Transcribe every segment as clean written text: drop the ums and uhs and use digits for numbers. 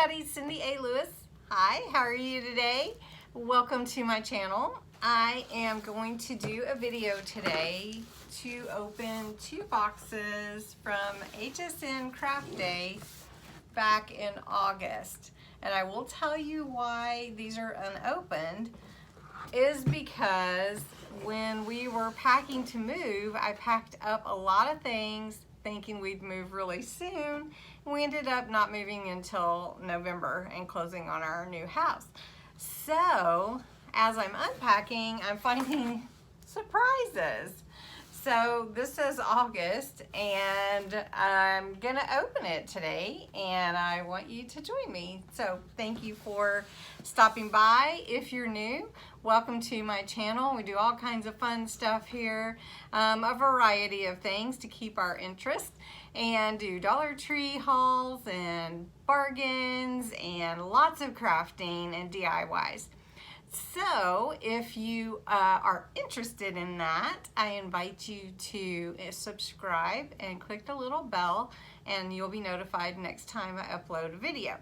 everybody, Cindy A. Lewis. Hi, how are you today? Welcome to my channel. I am going to do a video today to open 2 boxes from HSN Craft Day back in August. And I will tell you why these are unopened is because when we were packing to move, I packed up a lot of things thinking we'd move really soon. We ended up not moving until November and closing on our new house. So as I'm unpacking, I'm finding surprises. So this is August and I'm gonna open it today and I want you to join me. So thank you for stopping by. If you're new, welcome to my channel. We do all kinds of fun stuff here, a variety of things to keep our interest, and do Dollar Tree hauls and bargains and lots of crafting and DIYs. So if you are interested in that, I invite you to subscribe and click the little bell and you'll be notified next time I upload a video.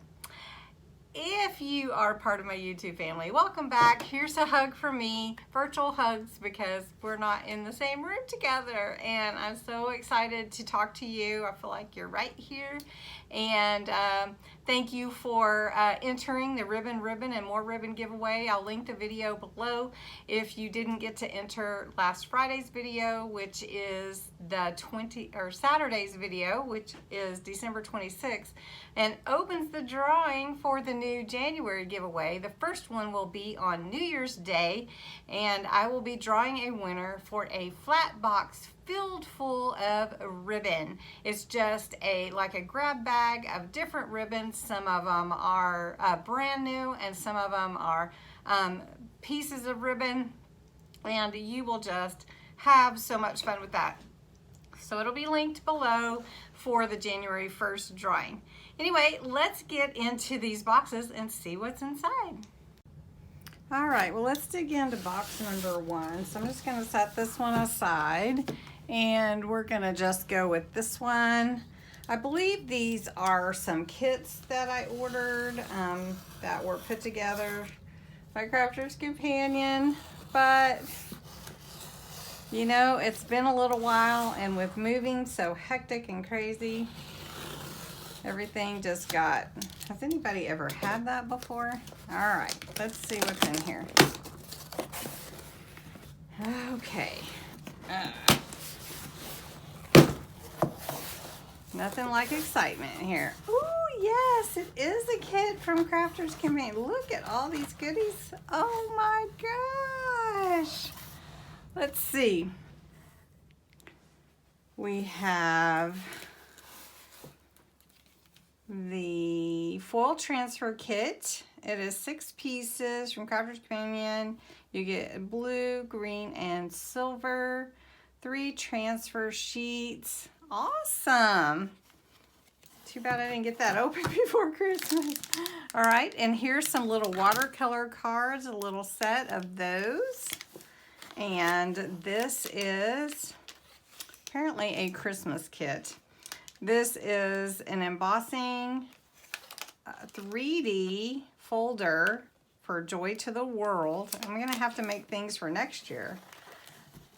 If you are part of my YouTube family, welcome back. Here's a hug from me, virtual hugs, because we're not in the same room together, and I'm so excited to talk to you. I feel like you're right here, and thank you for entering the ribbon and more ribbon giveaway. I'll link the video below if you didn't get to enter last Friday's video, which is the Saturday's video, which is December 26th, and opens the drawing for the new January giveaway. The first one will be on New Year's Day, and I will be drawing a winner for a flat box filled full of ribbon. It's just like a grab bag of different ribbons. Some of them are brand new and some of them are pieces of ribbon, and you will just have so much fun with that. So it'll be linked below for the January 1st drawing. Anyway, let's get into these boxes and see what's inside. All right, well, let's dig into box number 1. So I'm just gonna set this one aside and we're gonna just go with this one. I believe these are some kits that I ordered that were put together by Crafter's Companion, but you know, it's been a little while, and with moving so hectic and crazy, everything just got, has anybody ever had that before? All right, let's see what's in here. Okay. Nothing like excitement here. Oh, yes, it is a kit from Crafter's Companion. Look at all these goodies. Oh my gosh. Let's see. We have the foil transfer kit. It is 6 pieces from Crafter's Companion. You get blue, green, and silver. 3 transfer sheets. Awesome. Too bad I didn't get that open before Christmas. All right, and here's some little watercolor cards, a little set of those. And this is apparently a Christmas kit. This is an embossing 3D folder for Joy to the World. I'm gonna have to make things for next year.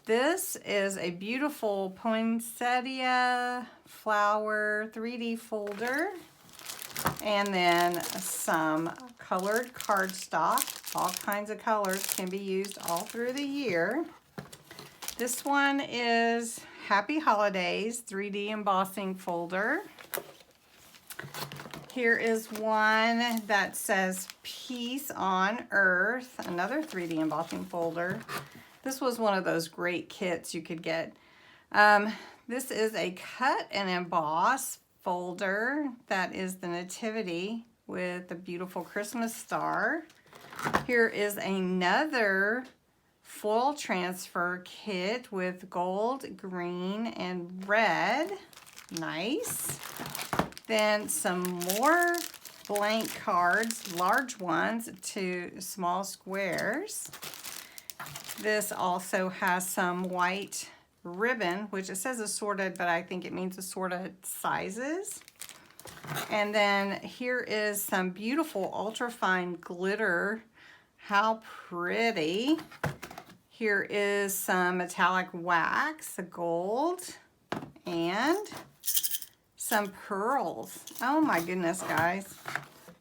This is a beautiful poinsettia flower 3D folder. And then some colored cardstock. All kinds of colors can be used all through the year. This one is Happy Holidays 3D embossing folder. Here is one that says Peace on Earth, another 3D embossing folder. This was one of those great kits you could get. This is a cut and emboss folder that is the Nativity with the beautiful Christmas star. Here is another foil transfer kit with gold, green, and red. Nice. Then some more blank cards, large ones to small squares. This also has some white ribbon, which it says assorted, but I think it means assorted sizes. And then here is some beautiful ultra-fine glitter. How pretty. Here is some metallic wax, the gold, and some pearls. Oh my goodness, guys.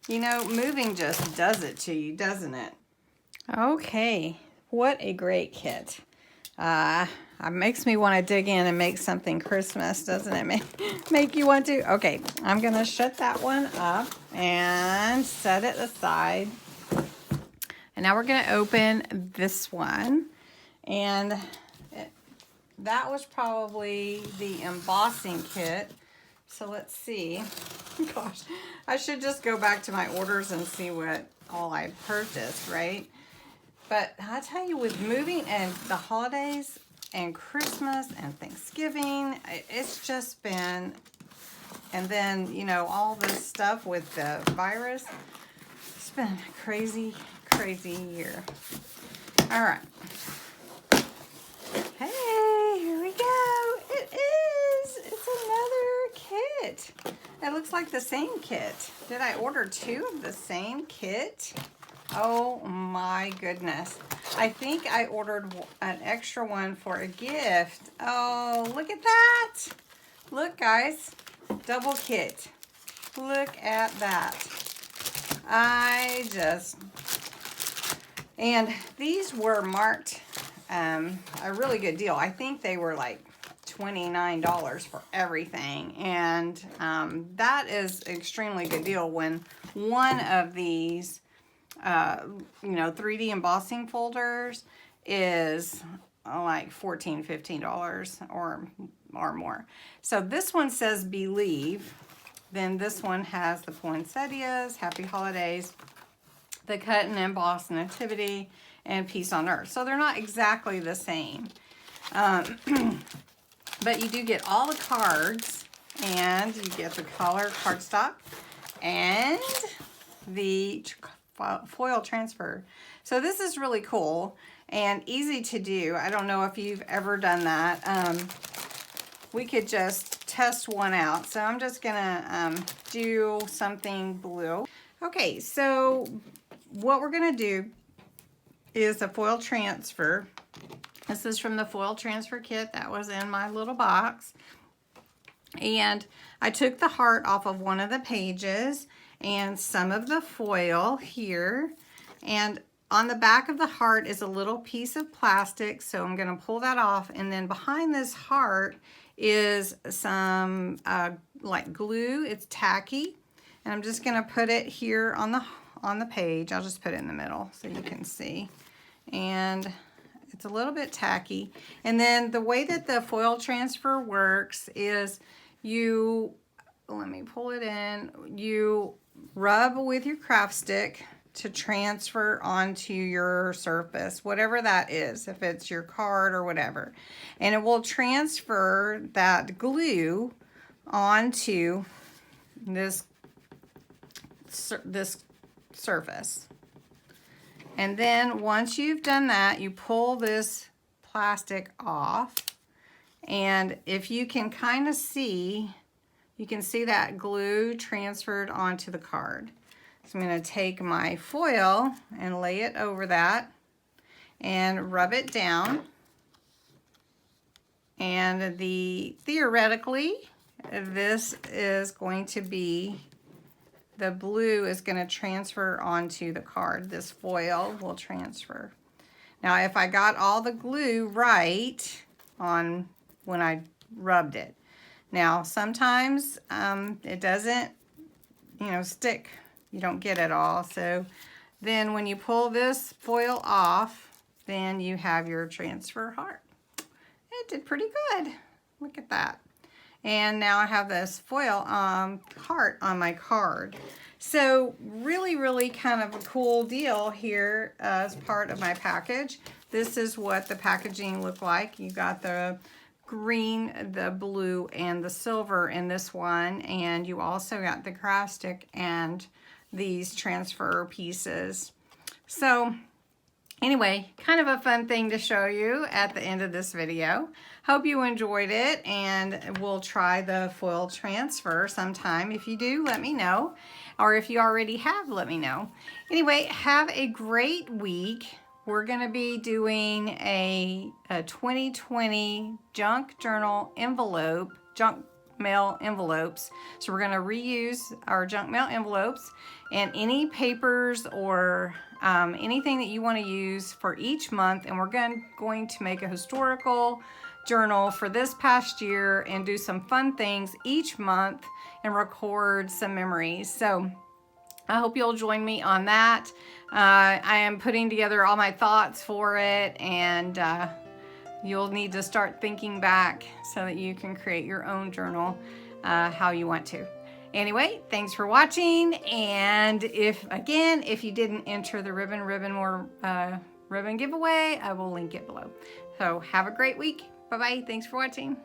You know, moving just does it to you, doesn't it? Okay, what a great kit. It makes me want to dig in and make something Christmas, doesn't it? Make you want to? Okay, I'm going to shut that one up and set it aside. And now we're going to open this one. And that was probably the embossing kit. So let's see. Gosh, I should just go back to my orders and see what all I purchased, right? But I tell you, with moving and the holidays and Christmas and Thanksgiving, it's just been, and then, you know, all this stuff with the virus, it's been a crazy, crazy year. All right. Hey, here we go. It is. It's another kit. It looks like the same kit. Did I order two of the same kit? Oh my goodness. I think I ordered an extra one for a gift. Oh, look at that. Look, guys. Double kit. Look at that. And these were marked a really good deal. I think they were like $29 for everything. And that is an extremely good deal when one of these you know, 3D embossing folders is like $14, $15 or more. So this one says Believe. Then this one has the poinsettias, Happy Holidays, the cut and emboss Nativity, and Peace on Earth. So they're not exactly the same. But you do get all the cards, and you get the color cardstock and the foil transfer. So this is really cool and easy to do. I don't know if you've ever done that. We could just test one out. So I'm just gonna do something blue. Okay, so what we're gonna do is a foil transfer. This is from the foil transfer kit that was in my little box. And I took the heart off of one of the pages and some of the foil here. And on the back of the heart is a little piece of plastic, so I'm going to pull that off. And then behind this heart is some like glue. It's tacky, and I'm just going to put it here on the page. I'll just put it in the middle so you can see. And it's a little bit tacky. And then the way that the foil transfer works is let me pull it in. You rub with your craft stick to transfer onto your surface, whatever that is, if it's your card or whatever. And it will transfer that glue onto this surface. And then once you've done that, you pull this plastic off. And if you can kind of see, you can see that glue transferred onto the card. So I'm going to take my foil and lay it over that and rub it down. And theoretically, this is going to be, the blue is going to transfer onto the card. This foil will transfer. Now, if I got all the glue right on when I rubbed it. Now, sometimes it doesn't, stick. You don't get it all. So then when you pull this foil off, then you have your transfer heart. It did pretty good. Look at that. And now I have this foil heart on my card. So really, really kind of a cool deal here as part of my package. This is what the packaging looked like. You got the green, the blue, and the silver in this one. And you also got the craft stick and these transfer pieces. So Anyway, kind of a fun thing to show you at the end of this video. Hope you enjoyed it, and we'll try the foil transfer sometime. If you do, let me know. Or if you already have, let me know. Anyway, have a great week. We're going to be doing a 2020 junk journal envelope, junk mail envelopes. So we're going to reuse our junk mail envelopes, and any papers or anything that you want to use for each month. And we're going to make a historical journal for this past year and do some fun things each month and record some memories. So I hope you'll join me on that. I am putting together all my thoughts for it, and you'll need to start thinking back so that you can create your own journal how you want to. Anyway, thanks for watching, and if you didn't enter the ribbon giveaway, I will link it below. So have a great week. Bye-bye. Thanks for watching.